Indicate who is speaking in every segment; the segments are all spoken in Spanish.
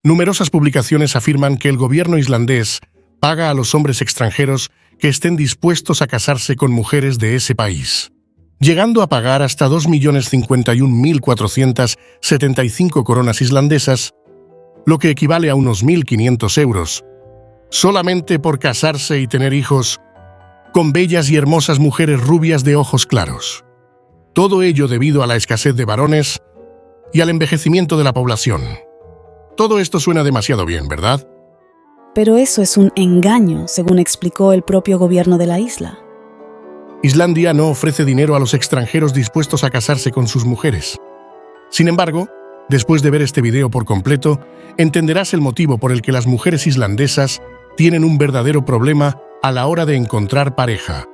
Speaker 1: Numerosas publicaciones afirman que el gobierno islandés paga a los hombres extranjeros que estén dispuestos a casarse con mujeres de ese país, llegando a pagar hasta 2.051.475 coronas islandesas, lo que equivale a unos 1.500 euros, solamente por casarse y tener hijos con bellas y hermosas mujeres rubias de ojos claros. Todo ello debido a la escasez de varones y al envejecimiento de la población. Todo esto suena demasiado bien, ¿verdad?
Speaker 2: Pero eso es un engaño, según explicó el propio gobierno de la isla.
Speaker 1: Islandia no ofrece dinero a los extranjeros dispuestos a casarse con sus mujeres. Sin embargo, después de ver este video por completo, entenderás el motivo por el que las mujeres islandesas tienen un verdadero problema a la hora de encontrar pareja.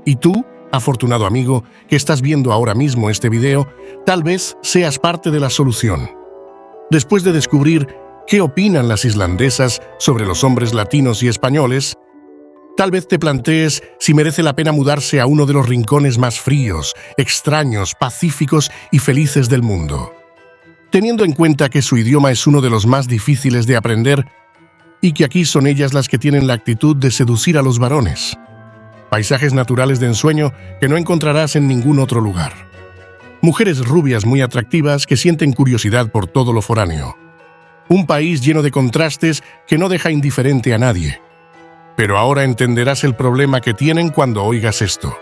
Speaker 1: Y tú, afortunado amigo, que estás viendo ahora mismo este video, tal vez seas parte de la solución. Después de descubrir qué opinan las islandesas sobre los hombres latinos y españoles, tal vez te plantees si merece la pena mudarse a uno de los rincones más fríos, extraños, pacíficos y felices del mundo. Teniendo en cuenta que su idioma es uno de los más difíciles de aprender y que aquí son ellas las que tienen la actitud de seducir a los varones. Paisajes naturales de ensueño que no encontrarás en ningún otro lugar. Mujeres rubias muy atractivas que sienten curiosidad por todo lo foráneo. Un país lleno de contrastes que no deja indiferente a nadie. Pero ahora entenderás el problema que tienen cuando oigas esto.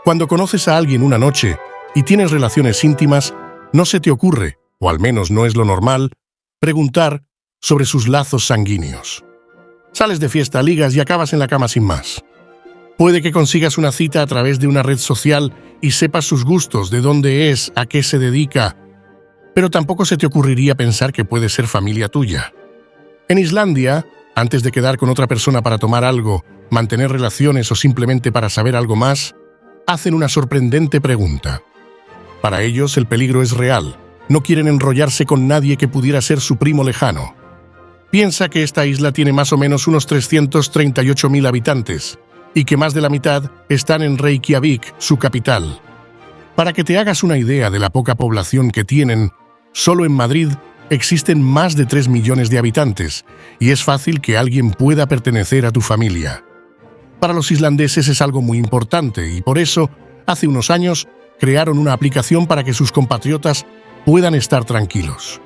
Speaker 1: Cuando conoces a alguien una noche y tienes relaciones íntimas, no se te ocurre, o al menos no es lo normal, preguntar sobre sus lazos sanguíneos. Sales de fiesta, ligas y acabas en la cama sin más. Puede que consigas una cita a través de una red social y sepas sus gustos, de dónde es, a qué se dedica, pero tampoco se te ocurriría pensar que puede ser familia tuya. En Islandia, antes de quedar con otra persona para tomar algo, mantener relaciones o simplemente para saber algo más, hacen una sorprendente pregunta. Para ellos el peligro es real. No quieren enrollarse con nadie que pudiera ser su primo lejano. Piensa que esta isla tiene más o menos unos 338.000 habitantes y que más de la mitad están en Reykjavik, su capital. Para que te hagas una idea de la poca población que tienen, solo en Madrid existen más de 3 millones de habitantes y es fácil que alguien pueda pertenecer a tu familia. Para los islandeses es algo muy importante y por eso, hace unos años, crearon una aplicación para que sus compatriotas puedan estar tranquilos.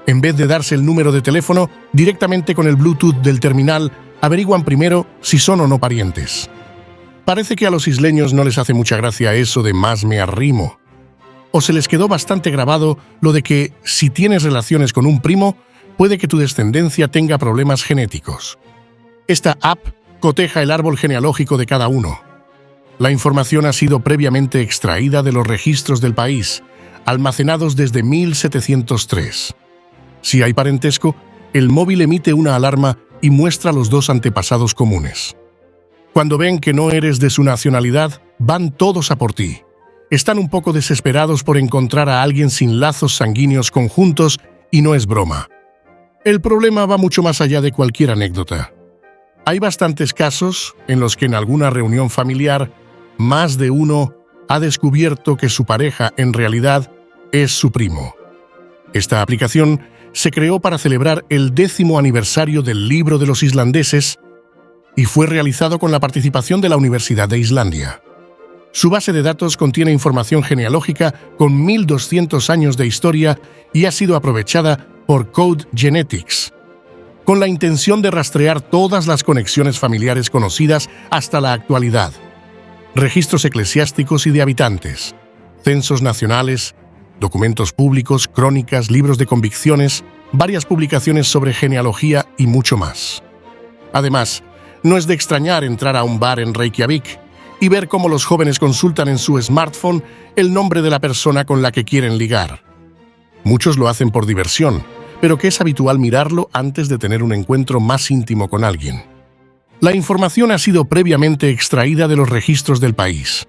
Speaker 1: En vez de darse el número de teléfono, directamente con el Bluetooth del terminal, averiguan primero si son o no parientes. Parece que a los isleños no les hace mucha gracia eso de más me arrimo. O se les quedó bastante grabado lo de que, si tienes relaciones con un primo, puede que tu descendencia tenga problemas genéticos. Esta app coteja el árbol genealógico de cada uno. La información ha sido previamente extraída de los registros del país, almacenados desde 1703. Si hay parentesco, el móvil emite una alarma y muestra los dos antepasados comunes. Cuando ven que no eres de su nacionalidad, van todos a por ti. Están un poco desesperados por encontrar a alguien sin lazos sanguíneos conjuntos y no es broma. El problema va mucho más allá de cualquier anécdota. Hay bastantes casos en los que en alguna reunión familiar, más de uno ha descubierto que su pareja en realidad es su primo. Esta aplicación se creó para celebrar el 10º aniversario del Libro de los Islandeses y fue realizado con la participación de la Universidad de Islandia. Su base de datos contiene información genealógica con 1.200 años de historia y ha sido aprovechada por Code Genetics, con la intención de rastrear todas las conexiones familiares conocidas hasta la actualidad. Registros eclesiásticos y de habitantes, censos nacionales, documentos públicos, crónicas, libros de convicciones, varias publicaciones sobre genealogía y mucho más. Además, no es de extrañar entrar a un bar en Reykjavik y ver cómo los jóvenes consultan en su smartphone el nombre de la persona con la que quieren ligar. Muchos lo hacen por diversión, pero que es habitual mirarlo antes de tener un encuentro más íntimo con alguien. La información ha sido previamente extraída de los registros del país.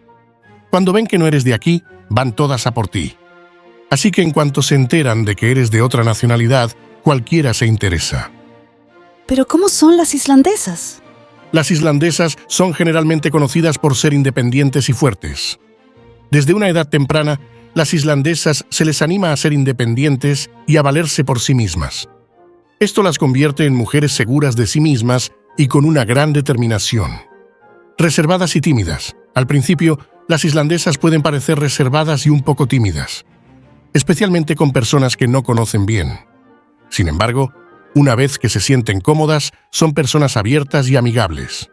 Speaker 1: Cuando ven que no eres de aquí, van todas a por ti. Así que en cuanto se enteran de que eres de otra nacionalidad, cualquiera se interesa.
Speaker 2: ¿Pero cómo son las islandesas?
Speaker 1: Las islandesas son generalmente conocidas por ser independientes y fuertes. Desde una edad temprana, las islandesas se les anima a ser independientes y a valerse por sí mismas. Esto las convierte en mujeres seguras de sí mismas y con una gran determinación. Reservadas y tímidas. Al principio, las islandesas pueden parecer reservadas y un poco tímidas, especialmente con personas que no conocen bien. Sin embargo, una vez que se sienten cómodas, son personas abiertas y amigables.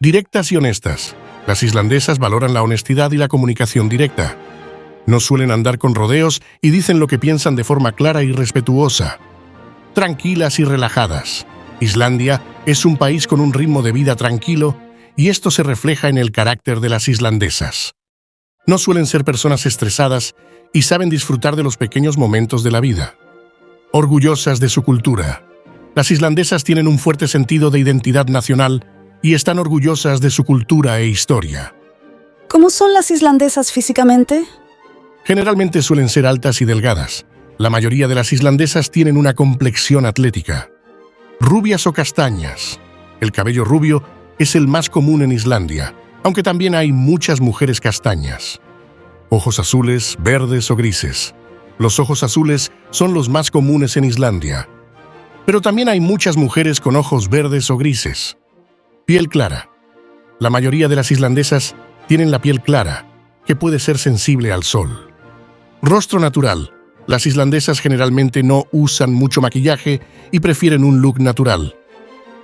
Speaker 1: Directas y honestas. Las islandesas valoran la honestidad y la comunicación directa. No suelen andar con rodeos y dicen lo que piensan de forma clara y respetuosa. Tranquilas y relajadas. Islandia es un país con un ritmo de vida tranquilo y esto se refleja en el carácter de las islandesas. No suelen ser personas estresadas y saben disfrutar de los pequeños momentos de la vida. Orgullosas de su cultura. Las islandesas tienen un fuerte sentido de identidad nacional y están orgullosas de su cultura e historia.
Speaker 2: ¿Cómo son las islandesas físicamente?
Speaker 1: Generalmente suelen ser altas y delgadas. La mayoría de las islandesas tienen una complexión atlética. Rubias o castañas. El cabello rubio es el más común en Islandia, aunque también hay muchas mujeres castañas. Ojos azules, verdes o grises. Los ojos azules son los más comunes en Islandia. Pero también hay muchas mujeres con ojos verdes o grises. Piel clara. La mayoría de las islandesas tienen la piel clara, que puede ser sensible al sol. Rostro natural. Las islandesas generalmente no usan mucho maquillaje y prefieren un look natural.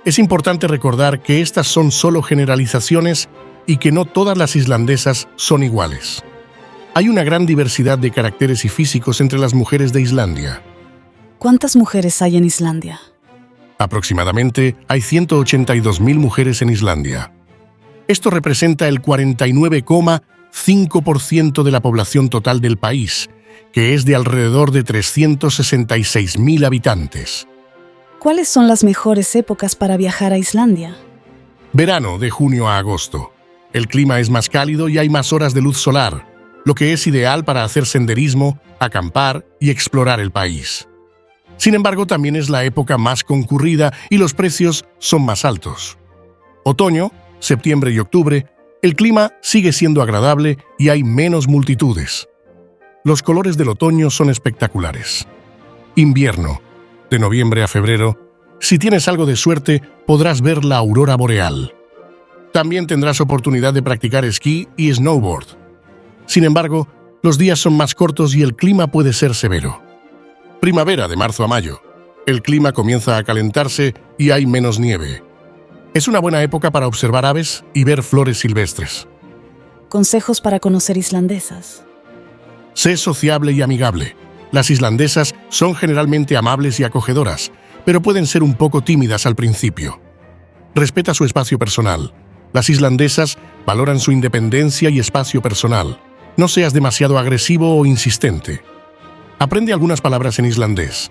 Speaker 1: Es importante recordar que estas son solo generalizaciones y que no todas las islandesas son iguales. Hay una gran diversidad de caracteres y físicos entre las mujeres de Islandia.
Speaker 2: ¿Cuántas mujeres hay en Islandia?
Speaker 1: Aproximadamente hay 182.000 mujeres en Islandia. Esto representa el 49,5% de la población total del país, que es de alrededor de 366.000 habitantes.
Speaker 2: ¿Cuáles son las mejores épocas para viajar a Islandia?
Speaker 1: Verano, de junio a agosto. El clima es más cálido y hay más horas de luz solar, lo que es ideal para hacer senderismo, acampar y explorar el país. Sin embargo, también es la época más concurrida y los precios son más altos. Otoño, septiembre y octubre, el clima sigue siendo agradable y hay menos multitudes. Los colores del otoño son espectaculares. Invierno, de noviembre a febrero, si tienes algo de suerte, podrás ver la aurora boreal. También tendrás oportunidad de practicar esquí y snowboard. Sin embargo, los días son más cortos y el clima puede ser severo. Primavera, de marzo a mayo. El clima comienza a calentarse y hay menos nieve. Es una buena época para observar aves y ver flores silvestres.
Speaker 2: Consejos para conocer islandesas.
Speaker 1: Sé sociable y amigable. Las islandesas son generalmente amables y acogedoras, pero pueden ser un poco tímidas al principio. Respeta su espacio personal. Las islandesas valoran su independencia y espacio personal. No seas demasiado agresivo o insistente. Aprende algunas palabras en islandés.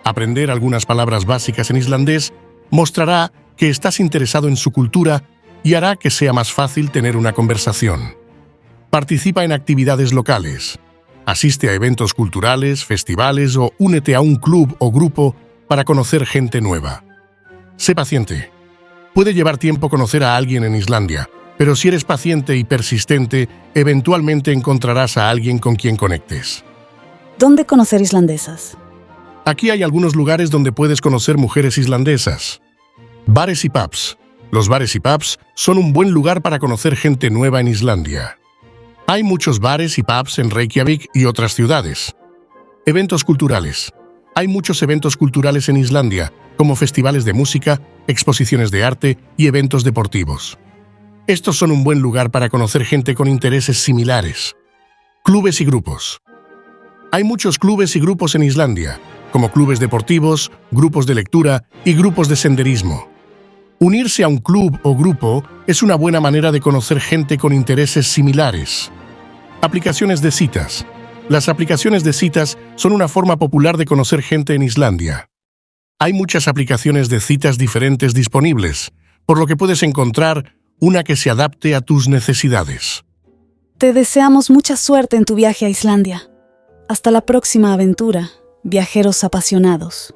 Speaker 1: Aprender algunas palabras básicas en islandés mostrará que estás interesado en su cultura y hará que sea más fácil tener una conversación. Participa en actividades locales. Asiste a eventos culturales, festivales o únete a un club o grupo para conocer gente nueva. Sé paciente. Puede llevar tiempo conocer a alguien en Islandia, pero si eres paciente y persistente, eventualmente encontrarás a alguien con quien conectes.
Speaker 2: ¿Dónde conocer islandesas?
Speaker 1: Aquí hay algunos lugares donde puedes conocer mujeres islandesas. Bares y pubs. Los bares y pubs son un buen lugar para conocer gente nueva en Islandia. Hay muchos bares y pubs en Reykjavik y otras ciudades. Eventos culturales. Hay muchos eventos culturales en Islandia, como festivales de música, exposiciones de arte y eventos deportivos. Estos son un buen lugar para conocer gente con intereses similares. Clubes y grupos. Hay muchos clubes y grupos en Islandia, como clubes deportivos, grupos de lectura y grupos de senderismo. Unirse a un club o grupo es una buena manera de conocer gente con intereses similares. Aplicaciones de citas. Las aplicaciones de citas son una forma popular de conocer gente en Islandia. Hay muchas aplicaciones de citas diferentes disponibles, por lo que puedes encontrar una que se adapte a tus necesidades.
Speaker 2: Te deseamos mucha suerte en tu viaje a Islandia. Hasta la próxima aventura, viajeros apasionados.